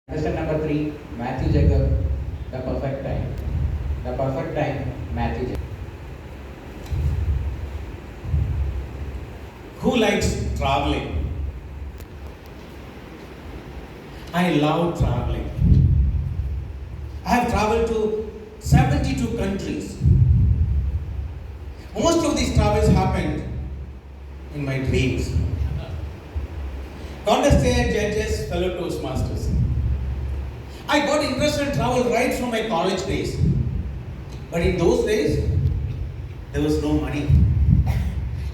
Question number 3, Matthew Jacob, the perfect time. The perfect time, Matthew Jacob. Who likes traveling? I love traveling. I have traveled to 72 countries. Most of these travels happened in my dreams. Contestant judges, fellow Toastmasters. I got interested in travel right from my college days. But in those days, there was no money.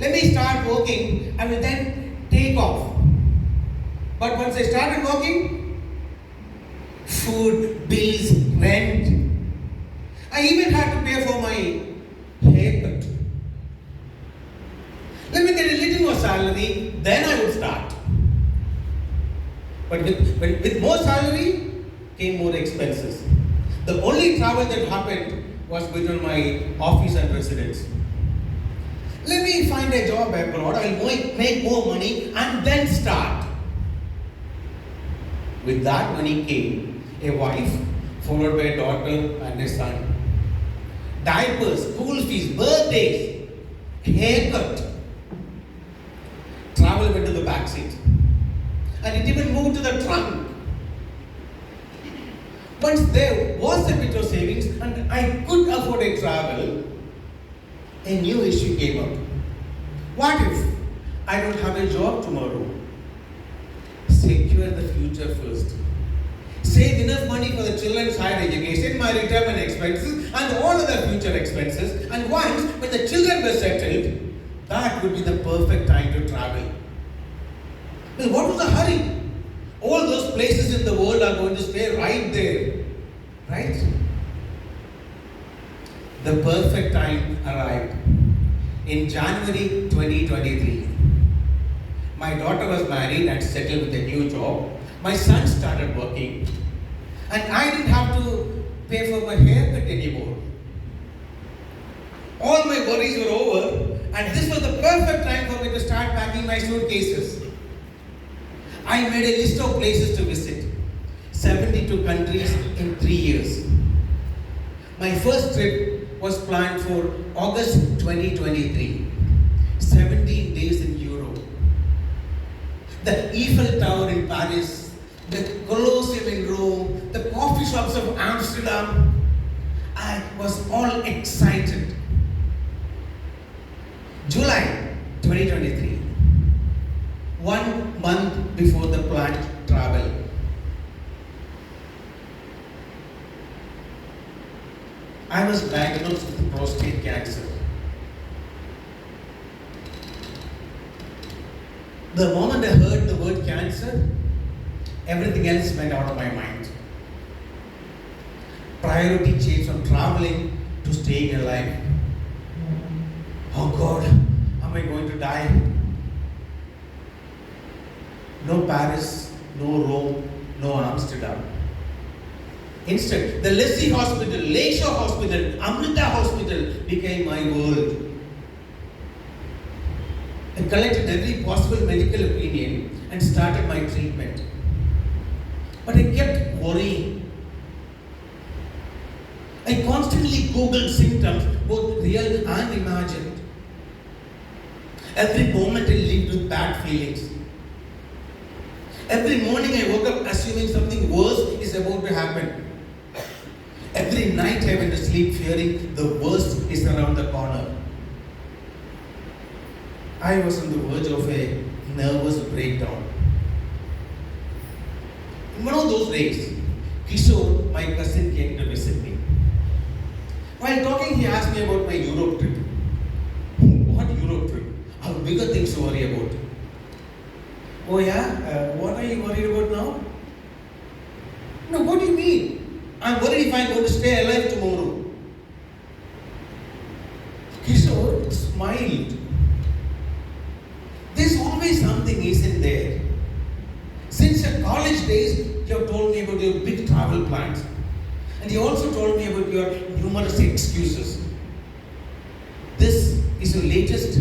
Let me start working, I will then take off. But once I started working, food, bills, rent, I even had to pay for my haircut. Let me get a little more salary, then I would start. But with more salary came more expenses. The only travel that happened was between my office and residence. Let me find a job abroad, I'll make more money and then start. With that money came a wife, followed by a daughter and a son. Diapers, school fees, birthdays, haircut. Travel went to the back seat. And it even moved to the trunk. Once there was a bit of savings and I could afford a travel, a new issue came up. What if I don't have a job tomorrow? Secure the future first. Save enough money for the children's higher education, my retirement expenses, and all other future expenses. And once, when the children were settled, that would be the perfect time to travel. Well, what was the hurry? All those places in the world are going to stay right there. Right? The perfect time arrived. In January 2023, my daughter was married and settled with a new job. My son started working. And I didn't have to pay for my haircut anymore. All my worries were over, and this was the perfect time for me to start packing my suitcases. I made a list of places to visit. 72 countries in 3 years. My first trip was planned for August 2023. 17 days in Europe. The Eiffel Tower in Paris, the Colosseum in Rome, the coffee shops of Amsterdam. I was all excited. July 2023. 1 month before the planned travel. I was diagnosed with prostate cancer. The moment I heard the word cancer, everything else went out of my mind. Priority changed from traveling to staying alive. Oh God, am I going to die? No Paris, no Rome, no Amsterdam. Instead, the Leslie Hospital, Lakeshore Hospital, Amrita Hospital became my world. I collected every possible medical opinion and started my treatment. But I kept worrying. I constantly Googled symptoms, both real and imagined. Every moment I lived with bad feelings. Every morning I woke up assuming something worse is about to happen. Every night I went to sleep fearing the worst is around the corner. I was on the verge of a nervous breakdown. In one of those days, Kishore, my cousin, came to visit me. While talking, he asked me about my Europe trip. What Europe trip? I have bigger things to worry about. Oh yeah? What are you worried about now? No, what do you mean? I'm worried if I'm going to stay alive tomorrow. Kishore smiled. There's always something, isn't there? Since your college days, you have told me about your big travel plans. And you also told me about your numerous excuses. This is your latest.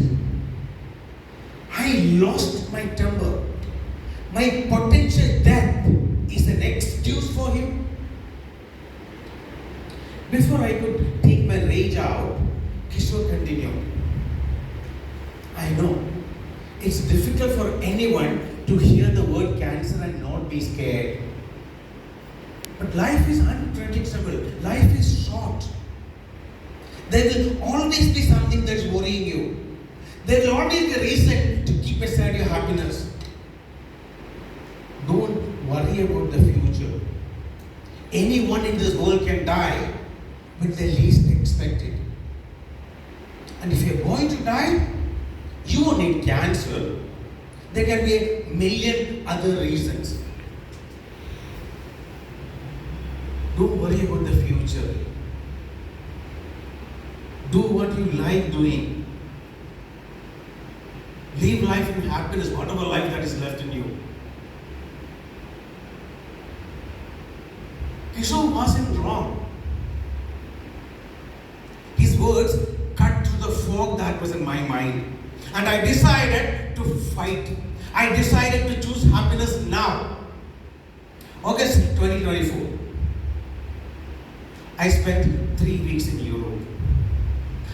I lost my temper. My potential death is an excuse Before I could take my rage out, Kishore continued. I know it's difficult for anyone to hear the word cancer and not be scared. But life is unpredictable. Life is short. There will always be something that's worrying you. There will always be a reason to keep aside your happiness. Don't worry about the future. Anyone in this world can die when they least expect it. And if you're going to die, you won't need cancer. There can be a million other reasons. Don't worry about the future. Do what you like doing. Live life in happiness, whatever life that is left in you. Kishore wasn't wrong. His words cut through the fog that was in my mind. And I decided to fight. I decided to choose happiness now. August 2024. I spent 3 weeks in Europe.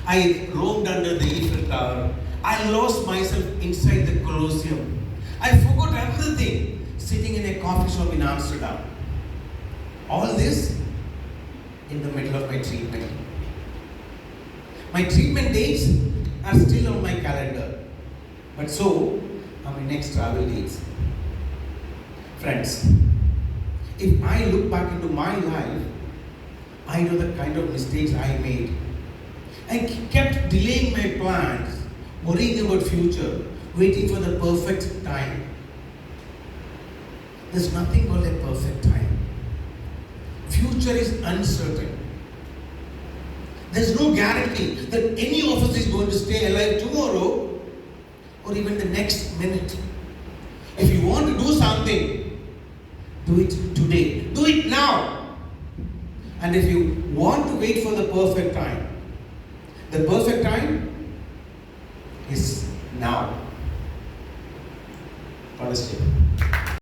I roamed under the Eiffel Tower. I lost myself inside the Colosseum. I forgot everything sitting in a coffee shop in Amsterdam. All this in the middle of my treatment. My treatment dates are still on my calendar, but so are my next travel dates. Friends, if I look back into my life, I know the kind of mistakes I made. I kept delaying my plans, worrying about future, waiting for the perfect time. There's nothing called a perfect time. Future is uncertain. There's no guarantee that any of us is going to stay alive tomorrow or even the next minute. If you want to do something, do it today. Do it now. And if you want to wait for the perfect time, the perfect time is now. Let us